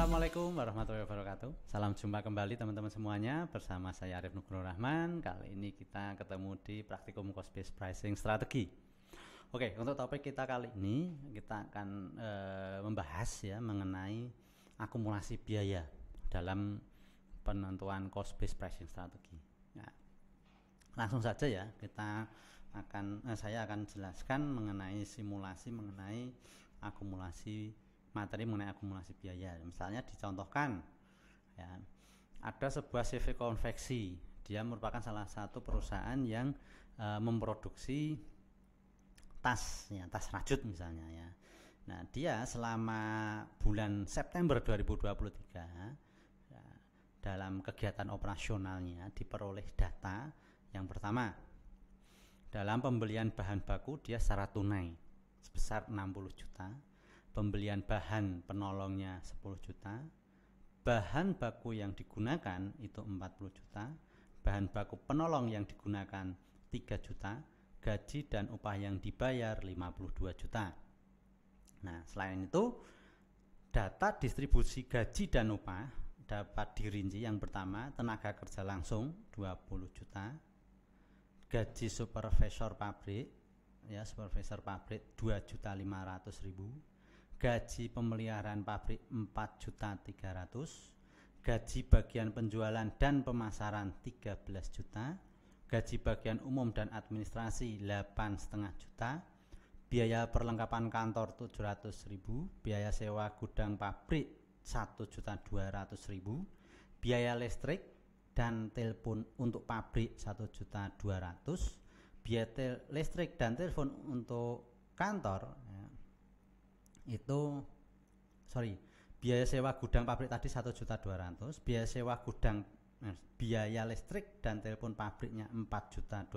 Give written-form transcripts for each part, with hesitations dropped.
Assalamualaikum warahmatullahi wabarakatuh. Salam jumpa kembali teman-teman semuanya bersama saya Arif Nugroho Rahman. Kali ini kita ketemu di praktikum cost based pricing strategi. Oke, untuk topik kita kali ini kita akan membahas ya mengenai akumulasi biaya dalam penentuan cost based pricing strategi. Nah, langsung saja ya saya akan jelaskan mengenai simulasi mengenai materi mengenai akumulasi biaya. Misalnya dicontohkan ya, ada sebuah CV konveksi. Dia merupakan salah satu perusahaan yang memproduksi tas rajut misalnya ya. Nah, dia selama bulan September 2023 ya, dalam kegiatan operasionalnya diperoleh data yang pertama, dalam pembelian bahan baku dia secara tunai sebesar 60 juta. Pembelian bahan penolongnya 10 juta, bahan baku yang digunakan itu 40 juta, bahan baku penolong yang digunakan 3 juta, gaji dan upah yang dibayar 52 juta. Nah, selain itu data distribusi gaji dan upah dapat dirinci. Yang pertama, tenaga kerja langsung 20 juta, gaji supervisor pabrik 2.500.000, gaji pemeliharaan pabrik 4.300.000, gaji bagian penjualan dan pemasaran 13 juta, gaji bagian umum dan administrasi 8,5 juta, biaya perlengkapan kantor 700.000, biaya sewa gudang pabrik 1.200.000, biaya listrik dan telepon untuk pabrik 1.200.000, biaya listrik dan telepon untuk kantor biaya sewa gudang pabrik tadi 1.200.000, biaya listrik dan telepon pabriknya 4.250.000,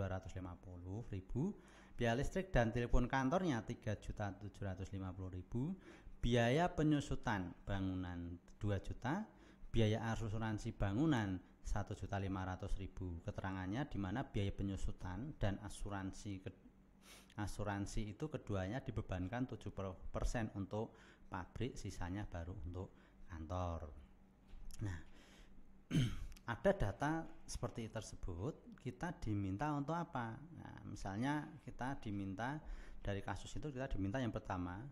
biaya listrik dan telepon kantornya 3.750.000, biaya penyusutan bangunan 2 juta, biaya asuransi bangunan 1.500.000. Keterangannya di mana biaya penyusutan dan asuransi itu keduanya dibebankan 7% untuk pabrik, sisanya baru untuk kantor. Nah, ada data seperti tersebut, kita diminta untuk apa? Nah, misalnya kita diminta dari kasus itu, kita diminta yang pertama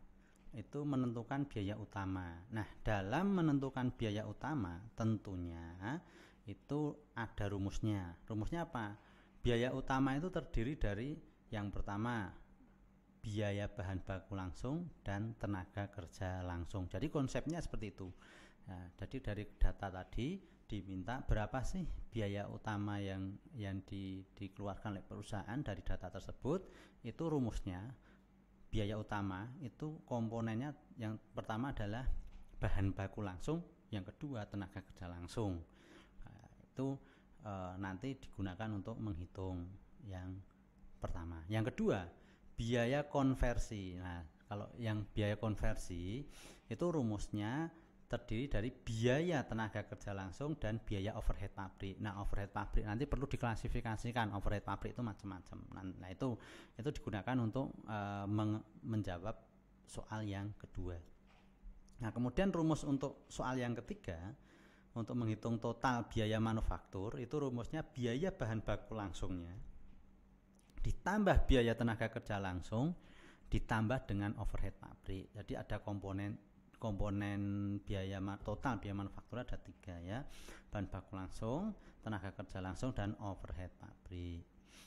itu menentukan biaya utama. Nah, dalam menentukan biaya utama tentunya itu ada rumusnya. Rumusnya apa? Biaya utama itu terdiri dari yang pertama biaya bahan baku langsung dan tenaga kerja langsung. Jadi konsepnya seperti itu. Nah, jadi dari data tadi diminta berapa sih biaya utama yang dikeluarkan oleh perusahaan. Dari data tersebut itu rumusnya biaya utama itu komponennya yang pertama adalah bahan baku langsung, yang kedua tenaga kerja langsung. Nah, itu nanti digunakan untuk menghitung yang pertama. Yang kedua, biaya konversi. Nah, kalau yang biaya konversi itu rumusnya terdiri dari biaya tenaga kerja langsung dan biaya overhead pabrik. Nah, overhead pabrik nanti perlu diklasifikasikan. Overhead pabrik itu macam-macam. Nah, itu digunakan untuk menjawab soal yang kedua. Nah, kemudian rumus untuk soal yang ketiga, untuk menghitung total biaya manufaktur, itu rumusnya biaya bahan baku langsungnya ditambah biaya tenaga kerja langsung ditambah dengan overhead pabrik. Jadi ada komponen biaya total biaya manufaktur ada 3 ya, bahan baku langsung, tenaga kerja langsung, dan overhead pabrik.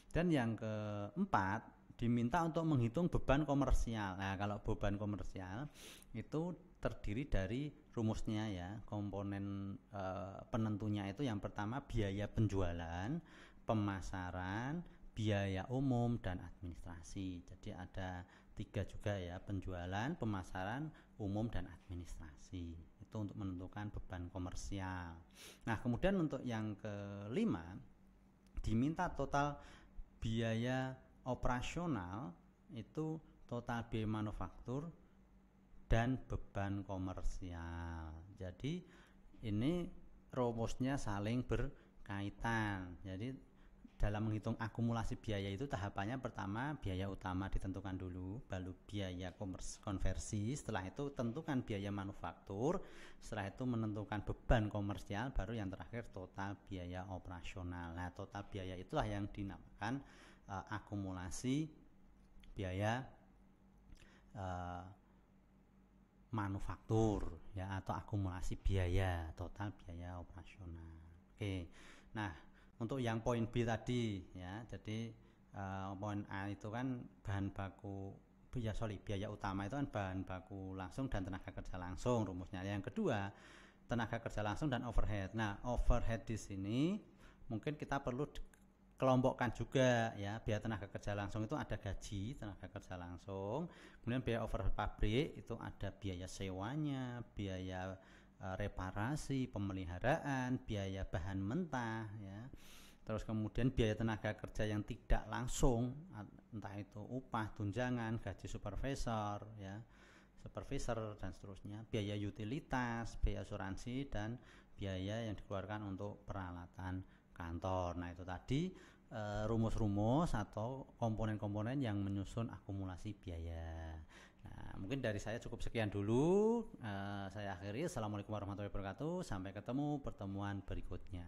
Dan yang keempat diminta untuk menghitung beban komersial. Nah, kalau beban komersial itu terdiri dari rumusnya ya, komponen penentunya itu yang pertama biaya penjualan, pemasaran, biaya umum, dan administrasi. Jadi ada 3 juga ya, penjualan, pemasaran, umum, dan administrasi. Itu untuk menentukan beban komersial. Nah, kemudian untuk yang kelima diminta total biaya operasional, itu total biaya manufaktur dan beban komersial. Jadi ini rumusnya saling berkaitan. Jadi dalam menghitung akumulasi biaya itu tahapannya pertama biaya utama ditentukan dulu, lalu biaya konversi, setelah itu tentukan biaya manufaktur, setelah itu menentukan beban komersial, baru yang terakhir total biaya operasional. Nah, total biaya itulah yang dinamakan akumulasi biaya manufaktur ya, atau akumulasi biaya, total biaya operasional. Oke. Nah, untuk yang poin B tadi ya, jadi poin A itu kan bahan baku biaya utama itu kan bahan baku langsung dan tenaga kerja langsung rumusnya. Yang kedua, tenaga kerja langsung dan overhead. Nah, overhead di sini mungkin kita perlu kelompokkan juga ya. Biaya tenaga kerja langsung itu ada gaji tenaga kerja langsung, kemudian biaya overhead pabrik itu ada biaya sewanya, biaya reparasi, pemeliharaan, biaya bahan mentah ya. Terus kemudian biaya tenaga kerja yang tidak langsung, entah itu upah, tunjangan, gaji supervisor ya, supervisor dan seterusnya, biaya utilitas, biaya asuransi, dan biaya yang dikeluarkan untuk peralatan kantor. Nah, itu tadi rumus-rumus atau komponen-komponen yang menyusun akumulasi biaya. Nah, mungkin dari saya cukup sekian dulu. Saya akhiri. Assalamualaikum warahmatullahi wabarakatuh. Sampai ketemu pertemuan berikutnya.